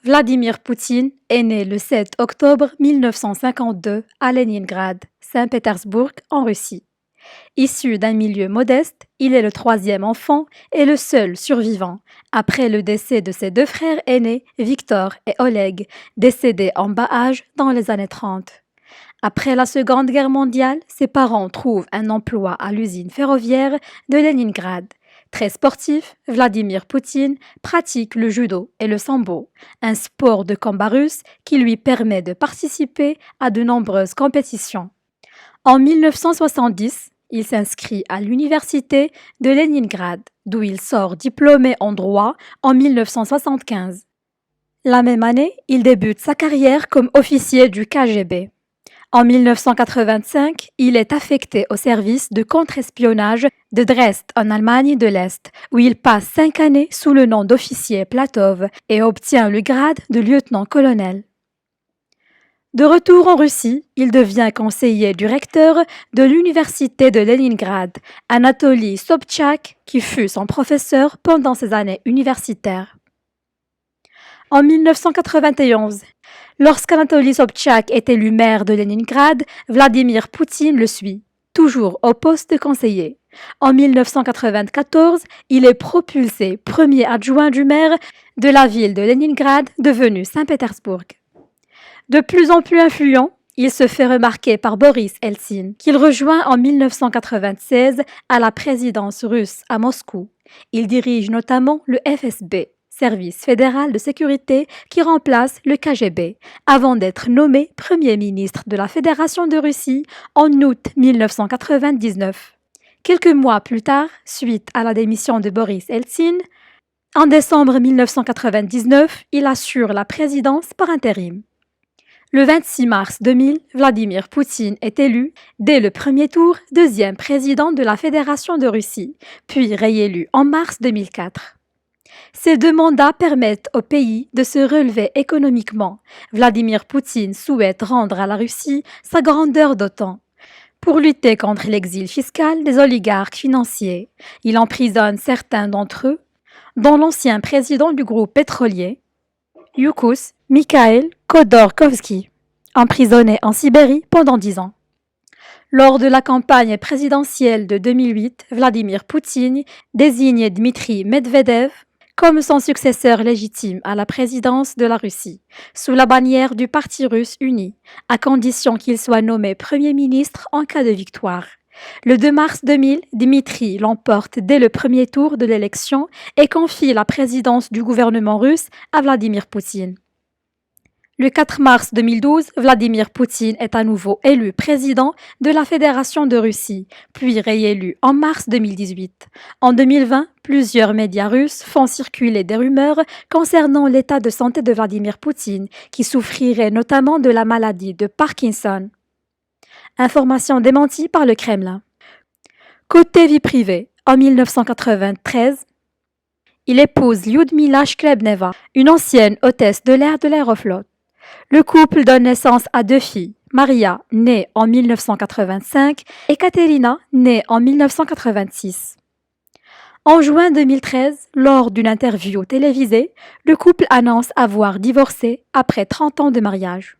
Vladimir Poutine est né le 7 octobre 1952 à Leningrad, Saint-Pétersbourg, en Russie. Issu d'un milieu modeste, il est le troisième enfant et le seul survivant, après le décès de ses deux frères aînés, Victor et Oleg, décédés en bas âge dans les années 30. Après la Seconde Guerre mondiale, ses parents trouvent un emploi à l'usine ferroviaire de Leningrad. Très sportif, Vladimir Poutine pratique le judo et le sambo, un sport de combat russe qui lui permet de participer à de nombreuses compétitions. En 1970, il s'inscrit à l'université de Leningrad, d'où il sort diplômé en droit en 1975. La même année, il débute sa carrière comme officier du KGB. En 1985, il est affecté au service de contre-espionnage de Dresde en Allemagne de l'Est, où il passe 5 années sous le nom d'officier Platov et obtient le grade de lieutenant-colonel. De retour en Russie, il devient conseiller du recteur de l'université de Leningrad, Anatoly Sobchak, qui fut son professeur pendant ses années universitaires. En 1991, lorsqu'Anatoly Sobchak est élu maire de Leningrad, Vladimir Poutine le suit, toujours au poste de conseiller. En 1994, il est propulsé premier adjoint du maire de la ville de Leningrad, devenue Saint-Pétersbourg. De plus en plus influent, il se fait remarquer par Boris Eltsine, qu'il rejoint en 1996 à la présidence russe à Moscou. Il dirige notamment le FSB, Service fédéral de sécurité qui remplace le KGB, avant d'être nommé Premier ministre de la Fédération de Russie en août 1999. Quelques mois plus tard, suite à la démission de Boris Eltsine, en décembre 1999, il assure la présidence par intérim. Le 26 mars 2000, Vladimir Poutine est élu, dès le premier tour, deuxième président de la Fédération de Russie, puis réélu en mars 2004. Ces deux mandats permettent au pays de se relever économiquement. Vladimir Poutine souhaite rendre à la Russie sa grandeur d'OTAN. Pour lutter contre l'exil fiscal des oligarques financiers, il emprisonne certains d'entre eux, dont l'ancien président du groupe pétrolier, Yukos Mikhail Khodorkovsky, emprisonné en Sibérie pendant 10 ans. Lors de la campagne présidentielle de 2008, Vladimir Poutine désigne Dmitri Medvedev comme son successeur légitime à la présidence de la Russie, sous la bannière du Parti russe uni, à condition qu'il soit nommé Premier ministre en cas de victoire. Le 2 mars 2000, Dmitri l'emporte dès le premier tour de l'élection et confie la présidence du gouvernement russe à Vladimir Poutine. Le 4 mars 2012, Vladimir Poutine est à nouveau élu président de la Fédération de Russie, puis réélu en mars 2018. En 2020, plusieurs médias russes font circuler des rumeurs concernant l'état de santé de Vladimir Poutine, qui souffrirait notamment de la maladie de Parkinson. Information démentie par le Kremlin. Côté vie privée, en 1993, il épouse Lyudmila Shklebneva, une ancienne hôtesse de l'air de l'Aeroflot. Le couple donne naissance à 2 filles, Maria, née en 1985, et Katerina, née en 1986. En juin 2013, lors d'une interview télévisée, le couple annonce avoir divorcé après 30 ans de mariage.